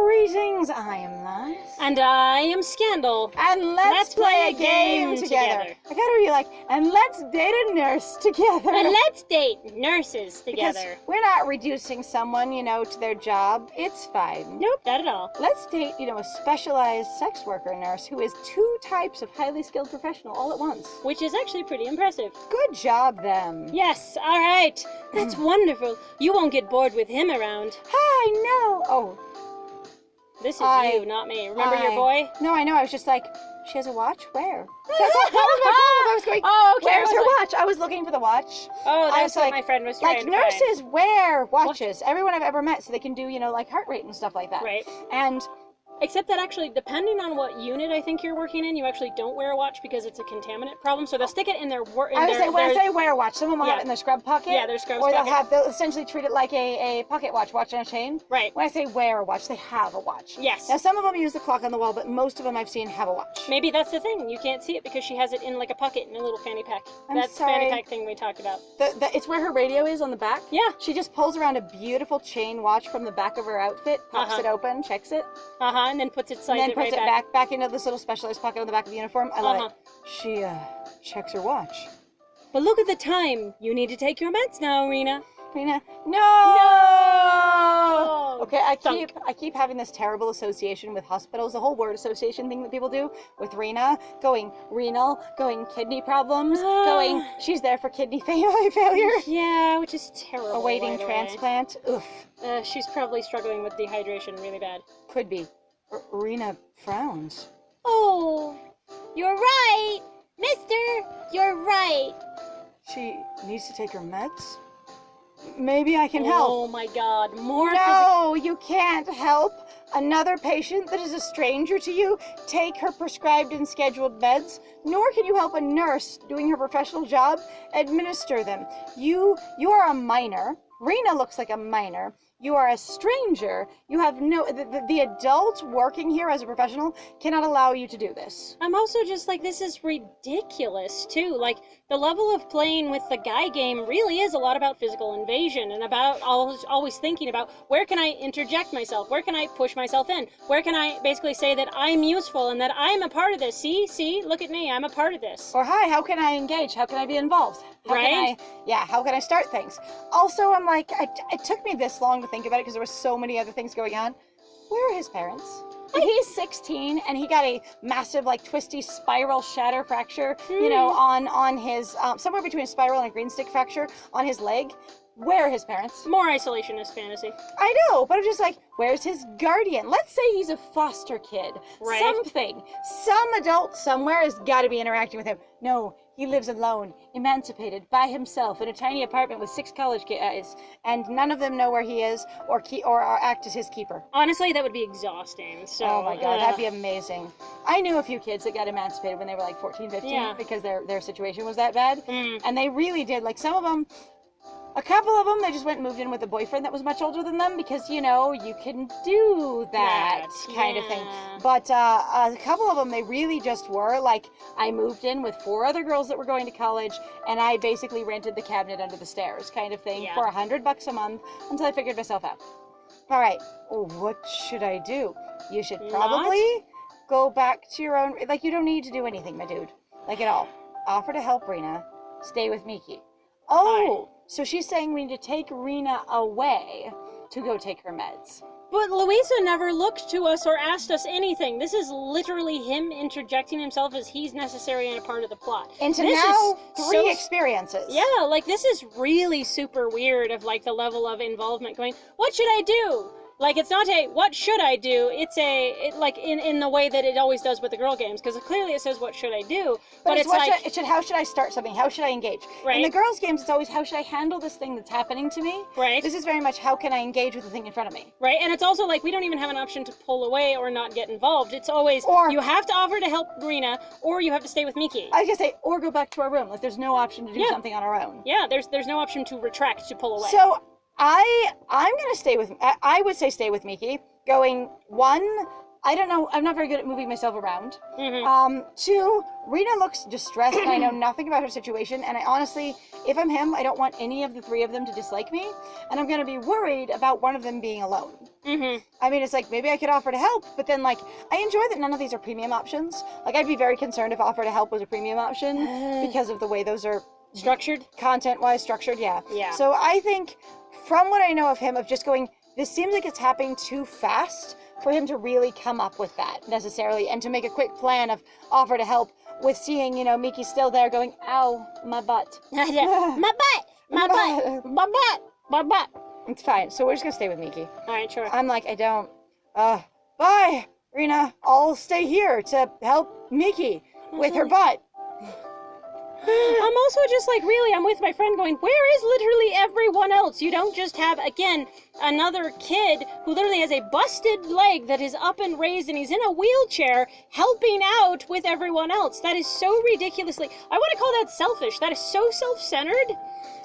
Greetings, I am Lies. And I am Scandal. And let's play a game together. I gotta be like, and let's date a nurse together. And let's date nurses together. Because we're not reducing someone, to their job. It's fine. Nope, not at all. Let's date, a specialized sex worker nurse who is 2 types of highly skilled professional all at once. Which is actually pretty impressive. Good job, them. Yes, all right. That's wonderful. You won't get bored with him around. Hi, no. Oh. This is you, not me. Remember your boy? No, I know. I was just like, she has a watch? Where? That was my problem. I was going, oh, okay. Where's her watch? I was looking for the watch. Oh, that's what my friend was trying to find. Nurses wear watches. Everyone I've ever met, so they can do, heart rate and stuff like that. Right. And... Except that actually, depending on what unit I think you're working in, you actually don't wear a watch because it's a contaminant problem. So they'll stick it in their when I say wear a watch, some of them will have it in their scrub pocket. Yeah, their scrub pocket. Or they'll essentially treat it like a pocket watch on a chain. Right. When I say wear a watch, they have a watch. Yes. Now some of them use the clock on the wall, but most of them I've seen have a watch. Maybe that's the thing. You can't see it because she has it in like a pocket in a little fanny pack. That's the sorry. fanny pack thing we talked about. It's where her radio is on the back. Yeah. She just pulls around a beautiful chain watch from the back of her outfit, pops it open, checks it. And then puts it puts it back into this little specialized pocket on the back of the uniform. I love it. She checks her watch. But look at the time. You need to take your meds now, Rena. Rena, no! Okay, I keep having this terrible association with hospitals, the whole word association thing that people do with Rena, going renal, going kidney problems, going she's there for kidney failure. Yeah, which is terrible. Awaiting transplant. Oof. She's probably struggling with dehydration really bad. Could be. Rena frowns. Oh, you're right, mister, you're right. She needs to take her meds? Maybe I can help. Oh my god, more No, you can't help another patient that is a stranger to you take her prescribed and scheduled meds, nor can you help a nurse doing her professional job administer them. You are a minor. Rena looks like a minor. You are a stranger. You have the adult working here as a professional cannot allow you to do this. I'm also just like, this is ridiculous too. Like, the level of playing with the guy game really is a lot about physical invasion and about always thinking about where can I interject myself? Where can I push myself in? Where can I basically say that I'm useful and that I'm a part of this? See, look at me, I'm a part of this. Or hi, how can I engage? How can I be involved? How can I start things? Also, I'm like, it took me this long to think about it because there were so many other things going on. Where are his parents? He's 16 and he got a massive, twisty spiral shatter fracture, on his, somewhere between a spiral and a green stick fracture on his leg. Where are his parents? More isolationist fantasy. I know, but I'm just like, where's his guardian? Let's say he's a foster kid. Right. Something. Some adult somewhere has got to be interacting with him. No, he lives alone, emancipated, by himself, in a tiny apartment with 6 college kids, and none of them know where he is or act as his keeper. Honestly, that would be exhausting. So, oh my god, that'd be amazing. I knew a few kids that got emancipated when they were 14, 15, because their situation was that bad. And they really did. Some of them, a couple of them, they just went and moved in with a boyfriend that was much older than them because, you can do that kind of thing. But a couple of them, they really just were. I moved in with 4 other girls that were going to college, and I basically rented the cabinet under the stairs kind of thing for $100 a month until I figured myself out. All right, what should I do? You should probably go back to your own... you don't need to do anything, my dude. At all. Offer to help Rena. Stay with Miki. Oh! So she's saying we need to take Rena away to go take her meds. But Louisa never looked to us or asked us anything. This is literally him interjecting himself as he's necessary and a part of the plot. Into now 3 experiences. Yeah, this is really super weird of the level of involvement going, what should I do? It's not a, what should I do? It's in the way that it always does with the girl games, because clearly it says, what should I do? But it's how should I start something? How should I engage? Right. In the girls games, it's always, how should I handle this thing that's happening to me? Right. This is very much, how can I engage with the thing in front of me? Right, and it's also we don't even have an option to pull away or not get involved. It's always, you have to offer to help Rena, or you have to stay with Miki. I was gonna say, or go back to our room. There's no option to do something on our own. Yeah, there's no option to retract, to pull away. So, I'm gonna stay with, I would say stay with Miki. Going, 1, I don't know, I'm not very good at moving myself around. 2, Rena looks distressed and I know nothing about her situation, and I honestly, if I'm him, I don't want any of the 3 of them to dislike me, and I'm gonna be worried about one of them being alone. I mean, it's like, maybe I could offer to help, but then, like, I enjoy that none of these are premium options. Like, I'd be very concerned if offer to help was a premium option because of the way those are Structured? Content-wise structured, yeah. Yeah. So I think, from what I know of him, of just going, this seems like it's happening too fast for him to really come up with that, necessarily, and to make a quick plan of offer to help with seeing, you know, Miki still there going, ow, my butt. My butt! My butt! My butt! My butt! It's fine. So we're just gonna stay with Miki. Alright, sure. I'm like, I don't. Bye, Rena. I'll stay here to help Miki with her butt. I'm also just like, really, I'm with my friend going, where is literally everyone else? You don't just have, again, another kid who literally has a busted leg that is up and raised and he's in a wheelchair helping out with everyone else. That is so ridiculously, I want to call that selfish. That is so self-centered.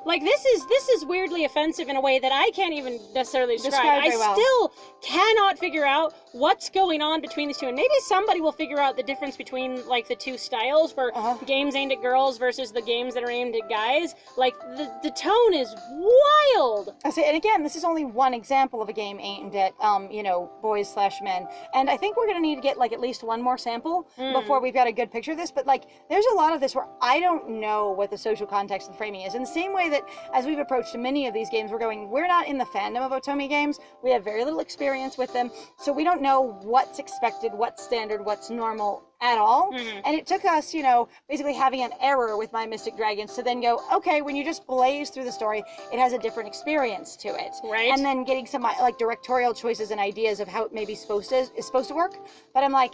Like, this is weirdly offensive in a way that I can't even necessarily describe. I still cannot figure out what's going on between these two. And maybe somebody will figure out the difference between, like, the two styles for games aimed at girls versus the games that are aimed at guys. Like, the tone is wild. I say, and again, this is only one example of a game aimed at, you know, boys/men. And I think we're going to need to get, like, at least one more sample before we've got a good picture of this. But, like, there's a lot of this where I don't know what the social context and framing is. In the same way that as we've approached many of these games, we're going, we're not in the fandom of Otome games. We have very little experience with them. So we don't know what's expected, what's standard, what's normal at all. And it took us, you know, basically having an error with My Mystic Dragons to then go, okay, when you just blaze through the story, it has a different experience to it. Right. And then getting some, like, directorial choices and ideas of how it maybe is supposed to work. But I'm like,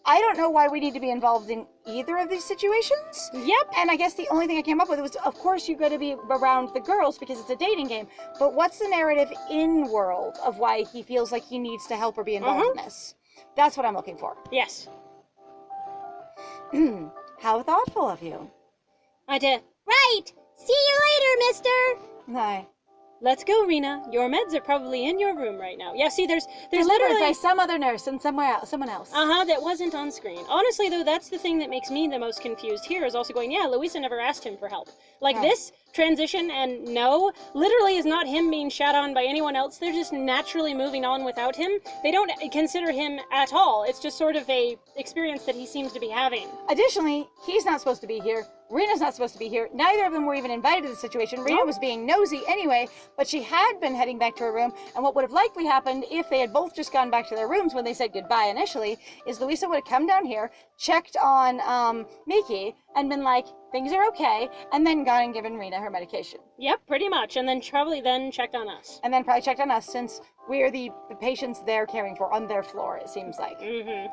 I don't know why we need to be involved in either of these situations. Yep. And I guess the only thing I came up with was, of course, you got to be around the girls because it's a dating game. But what's the narrative in world of why he feels like he needs to help or be involved in this? That's what I'm looking for. Yes. How thoughtful of you. I did. Right. See you later, mister. Hi. Let's go, Rena. Your meds are probably in your room right now. Yeah, see, there's Delivered literally by some other nurse and someone else. that wasn't on screen. Honestly, though, that's the thing that makes me the most confused here is also going, yeah, Louisa never asked him for help. Like, this transition and no literally is not him being shat on by anyone else. They're just naturally moving on without him. They don't consider him at all. It's just sort of a experience that he seems to be having. Additionally, he's not supposed to be here. Rena's not supposed to be here. Neither of them were even invited to the situation. Rena was being nosy anyway, but she had been heading back to her room, and what would have likely happened if they had both just gone back to their rooms when they said goodbye initially, is Louisa would have come down here, checked on Miki, and been like, things are okay, and then gone and given Rena her medication. Yep, pretty much, and then probably checked on us. And then probably checked on us, since we're the patients they're caring for on their floor, it seems like.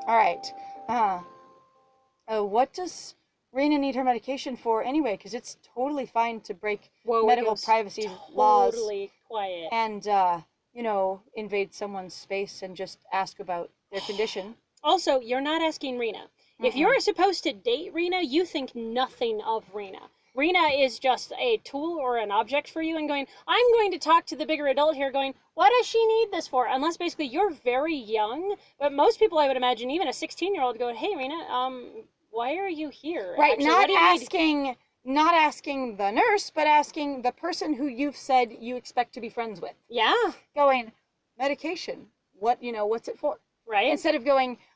All right. What does Rena need her medication for anyway? Because it's totally fine to break medical privacy laws. Totally quiet. And, you know, invade someone's space and just ask about their condition. Also, you're not asking Rena. If you're supposed to date Rena, you think nothing of Rena. Rena is just a tool or an object for you, and going, I'm going to talk to the bigger adult here going, what does she need this for? Unless basically you're very young. But most people, I would imagine, even a 16-year-old go, hey, Rena, why are you here? Right, Actually, not asking the nurse, but asking the person who you've said you expect to be friends with. Yeah. Going, medication, what's it for? Right. Instead of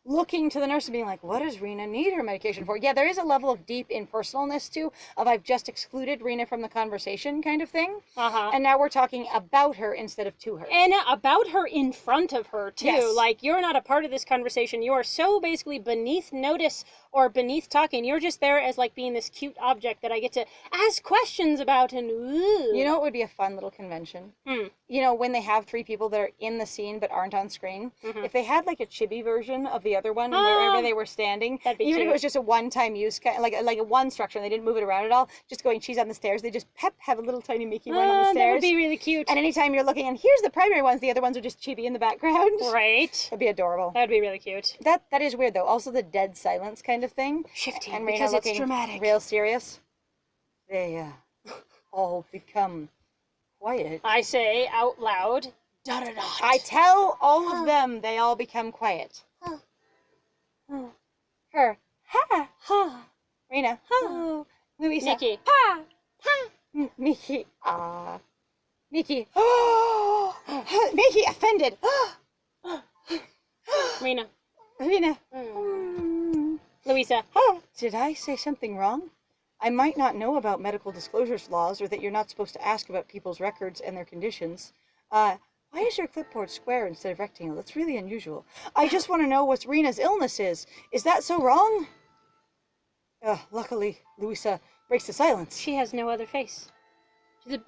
looking to the nurse and being like, what does Rena need her medication for? Yeah, there is a level of deep impersonalness too, of I've just excluded Rena from the conversation kind of thing. And now we're talking about her instead of to her. And about her in front of her too. Yes. Like, you're not a part of this conversation. You are so basically beneath notice or beneath talking. You're just there as like being this cute object that I get to ask questions about and ooh. You know, it would be a fun little convention. You know, when they have three people that are in the scene but aren't on screen, if they had like a chibi version of the other one wherever they were standing, that'd be even cute. if it was just a one-time use, like a one structure, and they didn't move it around at all, just going, she's on the stairs, they just have a little tiny Miki one on the stairs. That would be really cute. And anytime you're looking, and here's the primary ones, the other ones are just chibi in the background. Right. That'd be adorable. That'd be really cute. That is weird though. Also the dead silence kind of thing. Shifting, and Rena because it's looking dramatic. real serious. They all become quiet. I say out loud, dot. I tell all of them they all become quiet. Her, ha. Rena, ha. Louisa, Miki, ha. Miki, Miki, Miki offended. Rena. Rena. Louisa. Oh, did I say something wrong? I might not know about medical disclosures laws or that you're not supposed to ask about people's records and their conditions. Why is your clipboard square instead of rectangle? That's really unusual. I just want to know what Rena's illness is. Is that so wrong? Luckily, Louisa breaks the silence. She has no other face. She's a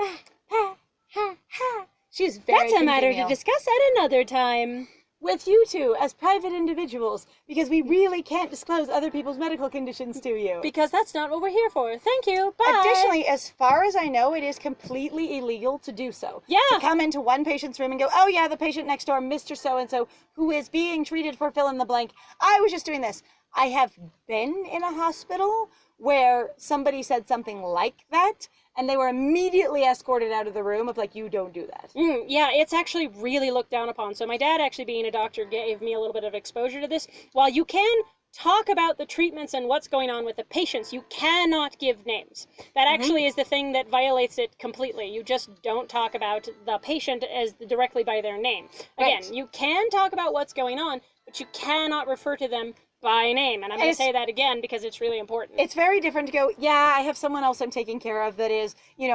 She's very That's a matter congenial. to discuss at another time. With you two as private individuals, because we really can't disclose other people's medical conditions to you. Because that's not what we're here for. Thank you. Bye. Additionally, as far as I know, it is completely illegal to do so. Yeah. To come into one patient's room and go, oh yeah, the patient next door, Mr. So-and-so, who is being treated for fill in the blank. I was just doing this. I have been in a hospital where somebody said something like that, and they were immediately escorted out of the room of like, you don't do that. Yeah, it's actually really looked down upon. So my dad, actually being a doctor, gave me a little bit of exposure to this. While you can talk about the treatments and what's going on with the patients, you cannot give names. That actually is the thing that violates it completely. You just don't talk about the patient as directly by their name. Again, you can talk about what's going on, but you cannot refer to them by name. And I'm going to say that again because it's really important. It's very different to go, yeah, I have someone else I'm taking care of that is,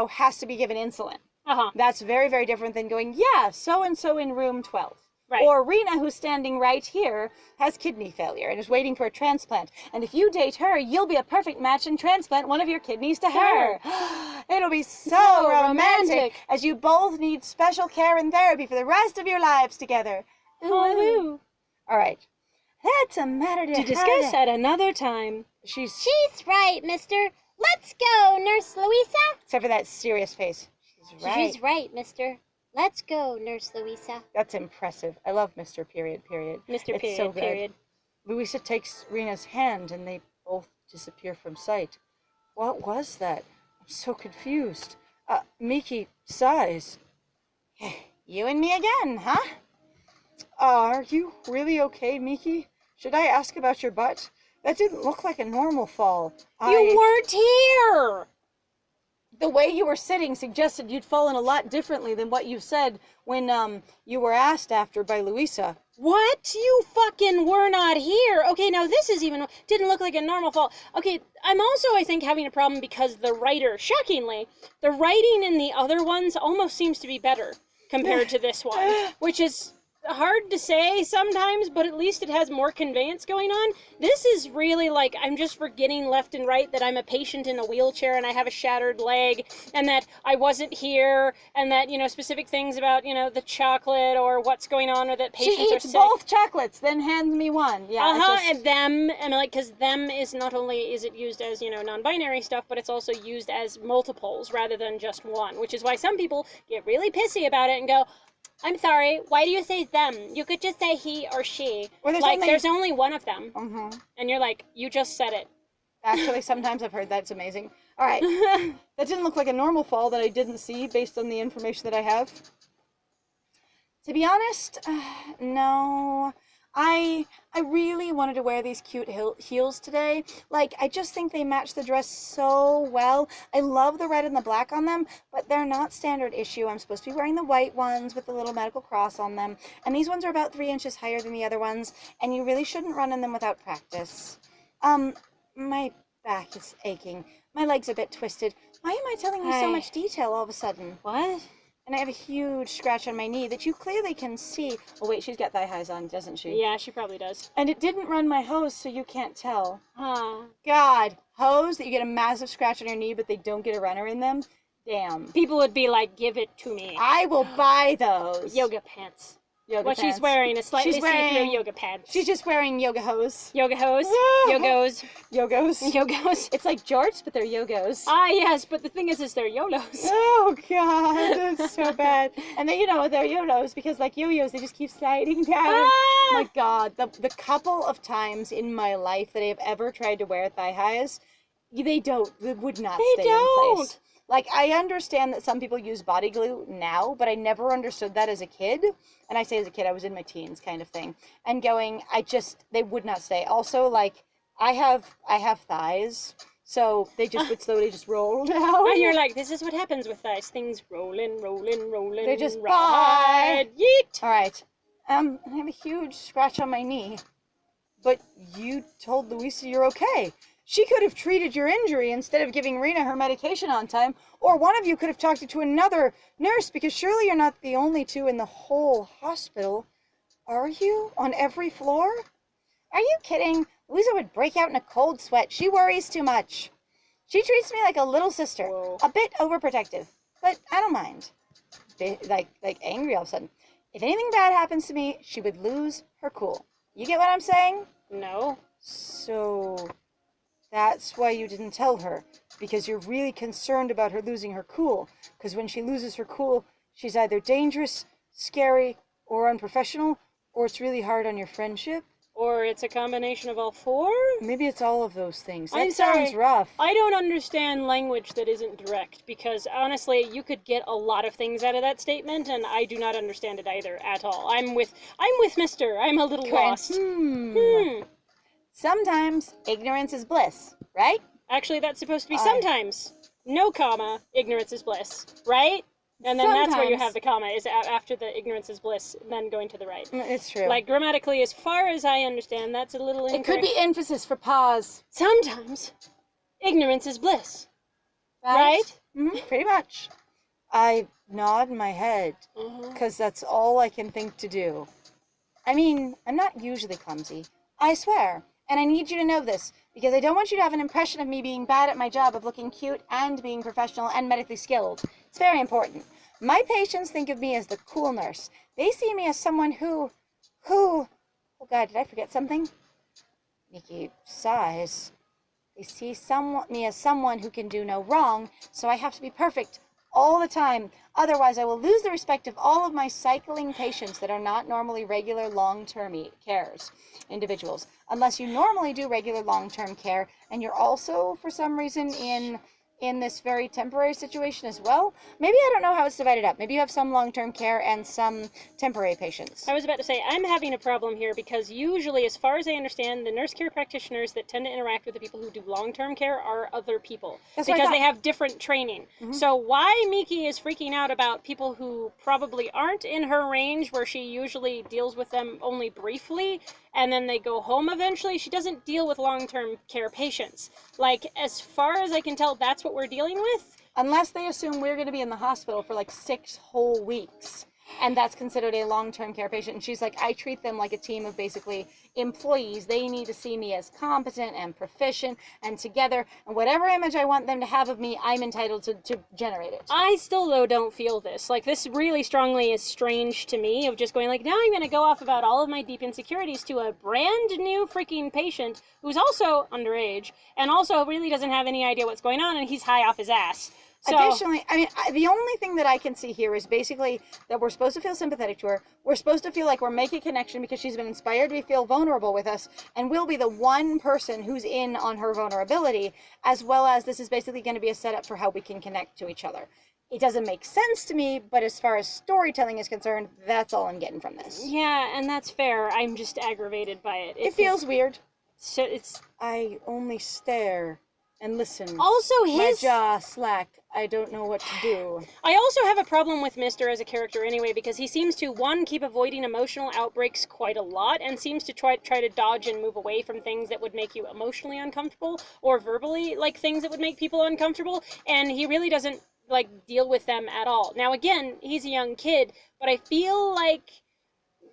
has to be given insulin. That's very, very different than going, yeah, so-and-so in room 12. Right. Or Rena, who's standing right here, has kidney failure and is waiting for a transplant. And if you date her, you'll be a perfect match and transplant one of your kidneys to her. It'll be so romantic as you both need special care and therapy for the rest of your lives together. Ooh. All right. That's a matter to discuss at another time. She's right, mister. Let's go, Nurse Louisa. Except for that serious face. She's right, mister. Let's go, Nurse Louisa. That's impressive. I love Mr. Period. Mr. It's Period. so good. Period. Louisa takes Rena's hand and they both disappear from sight. What was that? I'm so confused. Miki sighs. You and me again, huh? Are you really okay, Miki? Should I ask about your butt? That didn't look like a normal fall. You weren't here! The way you were sitting suggested you'd fallen a lot differently than what you said when you were asked after by Louisa. What? You fucking were not here. Okay, now this is didn't look like a normal fall. Okay, I'm also, I think, having a problem because the writer, shockingly, the writing in the other ones almost seems to be better compared to this one, which is hard to say sometimes, but at least it has more conveyance going on. This is really like, I'm just forgetting left and right that I'm a patient in a wheelchair and I have a shattered leg and that I wasn't here and that, specific things about, the chocolate or what's going on or that patients She are eats sick. both chocolates, then hands me one. Yeah. And them, and because them is not only is it used as, non-binary stuff, but it's also used as multiples rather than just one, which is why some people get really pissy about it and go, I'm sorry, why do you say them? You could just say he or she. Well, there's only one of them. Mm-hmm. And you're like, you just said it. Actually, sometimes I've heard that. It's amazing. All right. That didn't look like a normal fall that I didn't see based on the information that I have. To be honest, no. I really wanted to wear these cute heels today. Like, I just think they match the dress so well. I love the red and the black on them, but they're not standard issue. I'm supposed to be wearing the white ones with the little medical cross on them. And these ones are about 3 inches higher than the other ones, and you really shouldn't run in them without practice. My back is aching. My leg's a bit twisted. Why am I telling you so much detail all of a sudden? What? And I have a huge scratch on my knee that you clearly can see. Oh, wait, she's got thigh highs on, doesn't she? Yeah, she probably does. And it didn't run my hose, so you can't tell. Huh. God, hose that you get a massive scratch on your knee, but they don't get a runner in them? Damn. People would be like, give it to me. I will buy those. Yoga pants. Yoga pants. She's wearing is slightly see-through yoga pants. She's just wearing yoga hose. Yoga hose. Yogos. Yogos. Yogos. It's like jorts, but they're yogos. Ah, yes, but the thing is they're YOLOs. Oh, God, it's so bad. And then, they're YOLOs because, like yo-yos, they just keep sliding down. Ah! My God, the couple of times in my life that I have ever tried to wear thigh highs, they would not stay in place. Like, I understand that some people use body glue now, but I never understood that as a kid. And I say as a kid, I was in my teens kind of thing. And they would not stay. Also, like, I have thighs, so they just would slowly just roll down. And you're like, this is what happens with thighs. Things rolling. They just ride. Yeet. All right. And I have a huge scratch on my knee. But you told Louisa you're okay. She could have treated your injury instead of giving Rena her medication on time, or one of you could have talked to another nurse, because surely you're not the only two in the whole hospital. Are you? On every floor? Are you kidding? Louisa would break out in a cold sweat. She worries too much. She treats me like a little sister. Whoa. A bit overprotective, but I don't mind. Like angry all of a sudden. If anything bad happens to me, she would lose her cool. You get what I'm saying? No. So that's why you didn't tell her, because you're really concerned about her losing her cool. Because when she loses her cool, she's either dangerous, scary, or unprofessional, or it's really hard on your friendship. Or it's a combination of all four? Maybe it's all of those things. That I'm sorry. sounds rough. I don't understand language that isn't direct, because honestly, you could get a lot of things out of that statement, and I do not understand it either at all. I'm with Mister. I'm a little lost. Sometimes ignorance is bliss, right? Actually, that's supposed to be sometimes. No comma, ignorance is bliss, right? And then that's where you have the comma, is after the ignorance is bliss, then going to the right. It's true. Like, grammatically, as far as I understand, that's a little incorrect. It could be emphasis for pause. Sometimes ignorance is bliss. Right? Pretty much. I nod my head, because that's all I can think to do. I mean, I'm not usually clumsy. I swear. And I need you to know this, because I don't want you to have an impression of me being bad at my job of looking cute and being professional and medically skilled. It's very important. My patients think of me as the cool nurse. They see me as someone who, oh God, did I forget something? Miki sighs. They see me as someone who can do no wrong, so I have to be perfect all the time. Otherwise, I will lose the respect of all of my cycling patients that are not normally regular long-term cares, individuals. Unless you normally do regular long-term care, and you're also, for some reason, in this very temporary situation as well. Maybe I don't know how it's divided up. Maybe you have some long-term care and some temporary patients. I was about to say, I'm having a problem here because usually, as far as I understand, the nurse care practitioners that tend to interact with the people who do long-term care are other people. That's because they have different training. So why Miki is freaking out about people who probably aren't in her range, where she usually deals with them only briefly, and then they go home eventually, she doesn't deal with long-term care patients. Like, as far as I can tell, that's what we're dealing with. Unless they assume we're going to be in the hospital for like 6 whole weeks. And that's considered a long-term care patient. And she's like, I treat them like a team of basically employees. They need to see me as competent and proficient and together. And whatever image I want them to have of me, I'm entitled to generate it. I still, though, don't feel this. Like, this really strongly is strange to me, of just going like, now I'm going to go off about all of my deep insecurities to a brand new freaking patient who's also underage and also really doesn't have any idea what's going on, and he's high off his ass. So, additionally, I mean, the only thing that I can see here is basically that we're supposed to feel sympathetic to her. We're supposed to feel like we're making a connection because she's been inspired to feel vulnerable with us, and we'll be the one person who's in on her vulnerability, as well as this is basically going to be a setup for how we can connect to each other. It doesn't make sense to me, but as far as storytelling is concerned, that's all I'm getting from this. Yeah, and that's fair. I'm just aggravated by it. It feels weird. So it's... I only stare and listen. Also, my jaw slack. I don't know what to do. I also have a problem with Mister as a character anyway, because he seems to, one, keep avoiding emotional outbreaks quite a lot, and seems to try to dodge and move away from things that would make you emotionally uncomfortable, or verbally, like, things that would make people uncomfortable, and he really doesn't, like, deal with them at all. Now, again, he's a young kid, but I feel like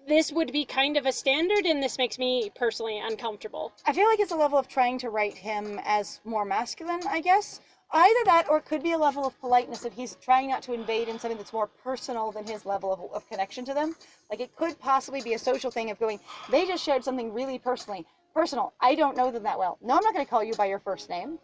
this would be kind of a standard, and this makes me personally uncomfortable. I feel like it's a level of trying to write him as more masculine, I guess. Either that, or it could be a level of politeness if he's trying not to invade in something that's more personal than his level of connection to them. Like, it could possibly be a social thing of going, they just shared something really personal. I don't know them that well. No, I'm not going to call you by your first name.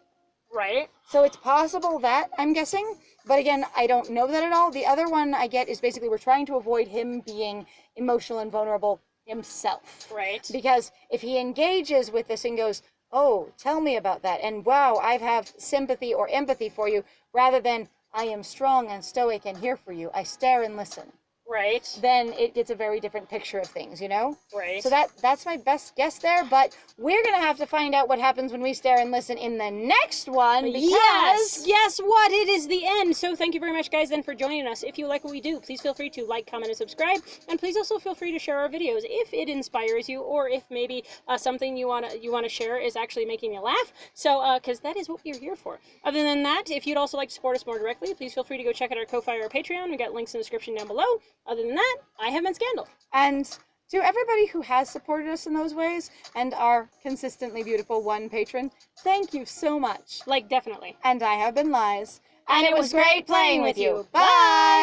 Right. So it's possible that, I'm guessing. But again, I don't know that at all. The other one I get is basically we're trying to avoid him being emotional and vulnerable himself. Right. Because if he engages with this and goes, oh, tell me about that, and wow, I have sympathy or empathy for you, rather than I am strong and stoic and here for you, I stare and listen. Right. then it gets a very different picture of things, you know? Right. So that's my best guess there, but we're going to have to find out what happens when we stare and listen in the next one, because... Yes! Guess what? It is the end! So thank you very much, guys, then, for joining us. If you like what we do, please feel free to like, comment, and subscribe, and please also feel free to share our videos if it inspires you, or if maybe something you want to share is actually making you laugh, so, because that is what we're here for. Other than that, if you'd also like to support us more directly, please feel free to go check out our Ko-Fi or Patreon. We've got links in the description down below. Other than that, I have been Scandal. And to everybody who has supported us in those ways, and our consistently beautiful one patron, thank you so much. Like, definitely. And I have been Liz. And it was great playing with you. Bye!